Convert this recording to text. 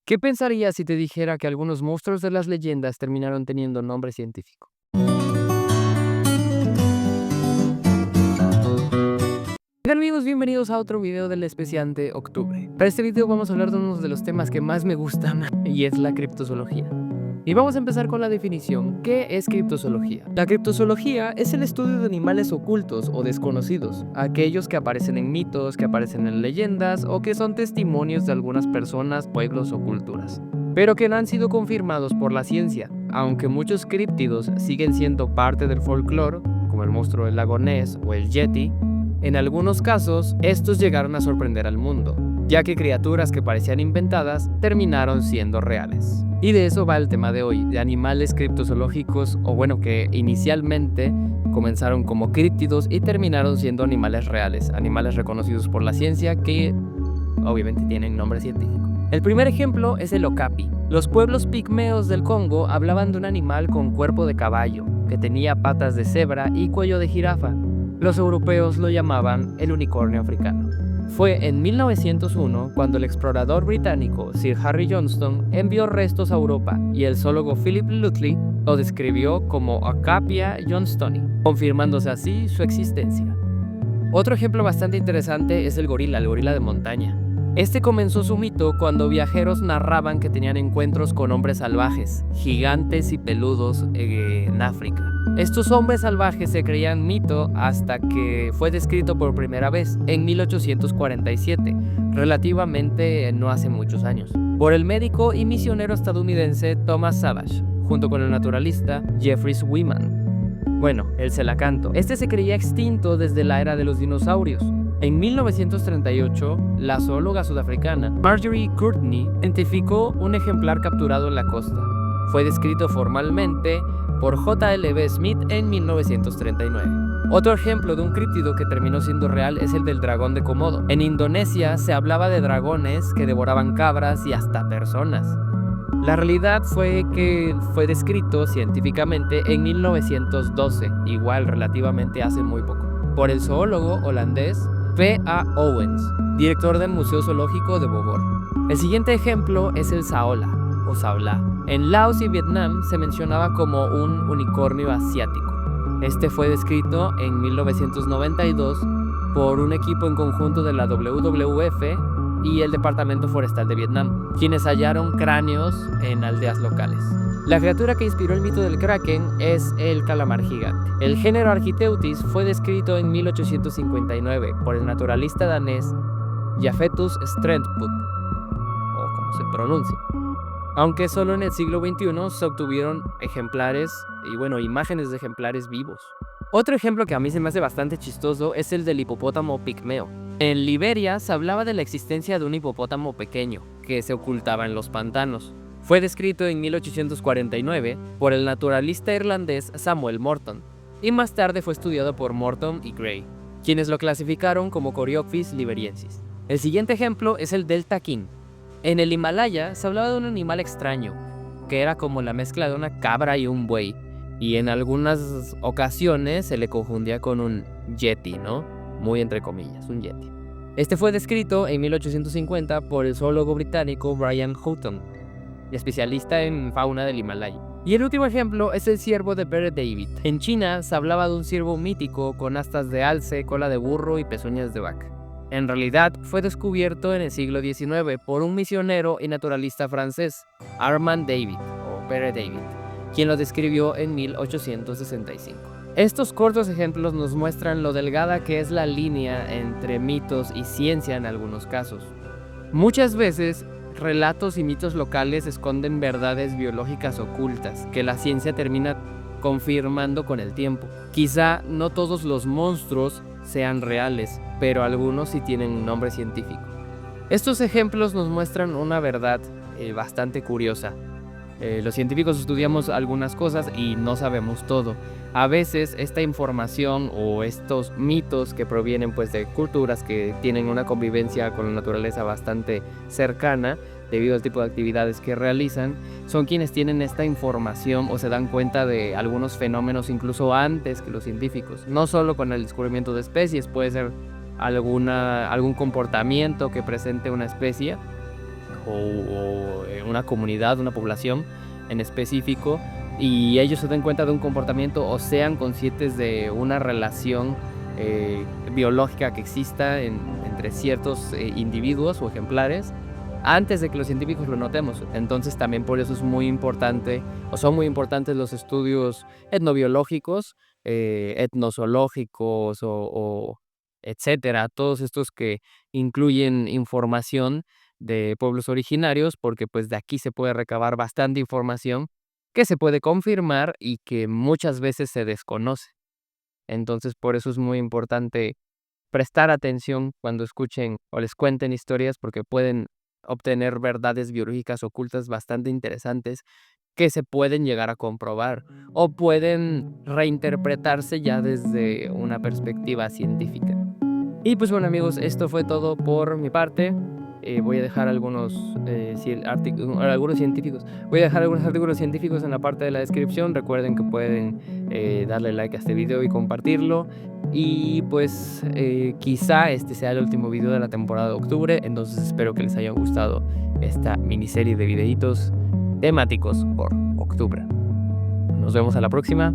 ¿Qué pensarías si te dijera que algunos monstruos de las leyendas terminaron teniendo nombre científico? ¿Qué tal, amigos? Bienvenidos a otro video del especial de octubre. Para este video vamos a hablar de uno de los temas que más me gustan y es la criptozoología. Y vamos a empezar con la definición. ¿Qué es criptozoología? La criptozoología es el estudio de animales ocultos o desconocidos, aquellos que aparecen en mitos, que aparecen en leyendas o que son testimonios de algunas personas, pueblos o culturas, pero que no han sido confirmados por la ciencia. Aunque muchos críptidos siguen siendo parte del folclore, como el monstruo del lago Ness o el Yeti, en algunos casos, estos llegaron a sorprender al mundo, ya que criaturas que parecían inventadas terminaron siendo reales. Y de eso va el tema de hoy, de animales criptozoológicos, o bueno, que inicialmente comenzaron como críptidos y terminaron siendo animales reales, animales reconocidos por la ciencia que obviamente tienen nombre científico. El primer ejemplo es el okapi. Los pueblos pigmeos del Congo hablaban de un animal con cuerpo de caballo, que tenía patas de cebra y cuello de jirafa. Los europeos lo llamaban el unicornio africano. Fue en 1901 cuando el explorador británico Sir Harry Johnston envió restos a Europa y el zoólogo Philip Lutley lo describió como Okapia johnstoni, confirmándose así su existencia. Otro ejemplo bastante interesante es el gorila de montaña. Este comenzó su mito cuando viajeros narraban que tenían encuentros con hombres salvajes, gigantes y peludos en África. Estos hombres salvajes se creían mito hasta que fue descrito por primera vez en 1847, relativamente no hace muchos años, por el médico y misionero estadounidense Thomas Savage, junto con el naturalista Jeffrey Swiman. Bueno, el celacanto. Este se creía extinto desde la era de los dinosaurios. En 1938, la zoóloga sudafricana Marjorie Courtney identificó un ejemplar capturado en la costa. Fue descrito formalmente por J.L.B. Smith en 1939. Otro ejemplo de un críptido que terminó siendo real es el del dragón de Komodo. En Indonesia se hablaba de dragones que devoraban cabras y hasta personas. La realidad fue que fue descrito científicamente en 1912, igual relativamente hace muy poco, por el zoólogo holandés P.A. Owens, director del Museo Zoológico de Bogor. El siguiente ejemplo es el saola o saolá. En Laos y Vietnam se mencionaba como un unicornio asiático. Este fue descrito en 1992 por un equipo en conjunto de la WWF y el Departamento Forestal de Vietnam, quienes hallaron cráneos en aldeas locales. La criatura que inspiró el mito del kraken es el calamar gigante. El género Architeuthis fue descrito en 1859 por el naturalista danés Japhetus Strandput, o como se pronuncia. Aunque solo en el siglo XXI se obtuvieron ejemplares imágenes de ejemplares vivos. Otro ejemplo que a mí se me hace bastante chistoso es el del hipopótamo pigmeo. En Liberia se hablaba de la existencia de un hipopótamo pequeño que se ocultaba en los pantanos. Fue descrito en 1849 por el naturalista irlandés Samuel Morton, y más tarde fue estudiado por Morton y Gray, quienes lo clasificaron como Coreopsis liberiensis. El siguiente ejemplo es el del taquín. En el Himalaya se hablaba de un animal extraño, que era como la mezcla de una cabra y un buey, y en algunas ocasiones se le confundía con un yeti, ¿no? Muy entre comillas, un yeti. Este fue descrito en 1850 por el zoólogo británico Brian Houghton, especialista en fauna del Himalaya. Y el último ejemplo es el ciervo de Peter David. En China se hablaba de un ciervo mítico con astas de alce, cola de burro y pezuñas de vaca. En realidad fue descubierto en el siglo XIX por un misionero y naturalista francés, Armand David o Peter David, quien lo describió en 1865. Estos cortos ejemplos nos muestran lo delgada que es la línea entre mitos y ciencia en algunos casos. Muchas veces, relatos y mitos locales esconden verdades biológicas ocultas que la ciencia termina confirmando con el tiempo. Quizá no todos los monstruos sean reales, pero algunos sí tienen un nombre científico. Estos ejemplos nos muestran una verdad bastante curiosa. Los científicos estudiamos algunas cosas y no sabemos todo. A veces esta información o estos mitos que provienen de culturas que tienen una convivencia con la naturaleza bastante cercana, debido al tipo de actividades que realizan, son quienes tienen esta información o se dan cuenta de algunos fenómenos incluso antes que los científicos. No solo con el descubrimiento de especies, puede ser algún comportamiento que presente una especie o una comunidad, una población en específico, y ellos se den cuenta de un comportamiento o sean conscientes de una relación biológica que exista entre ciertos individuos o ejemplares antes de que los científicos lo notemos. Entonces también por eso es muy importante, o son muy importantes los estudios etnobiológicos, etnozoológicos o etcétera, todos estos que incluyen información de pueblos originarios, porque pues de aquí se puede recabar bastante información que se puede confirmar y que muchas veces se desconoce. Entonces, por eso es muy importante prestar atención cuando escuchen o les cuenten historias, porque pueden obtener verdades biológicas ocultas bastante interesantes que se pueden llegar a comprobar o pueden reinterpretarse ya desde una perspectiva científica. Y pues bueno amigos, esto fue todo por mi parte. Voy a dejar algunos científicos. Voy a dejar algunos artículos científicos en la parte de la descripción. Recuerden que pueden darle like a este video y compartirlo. Y pues quizá este sea el último video de la temporada de octubre. Entonces espero que les haya gustado esta miniserie de videitos temáticos por octubre. Nos vemos a la próxima.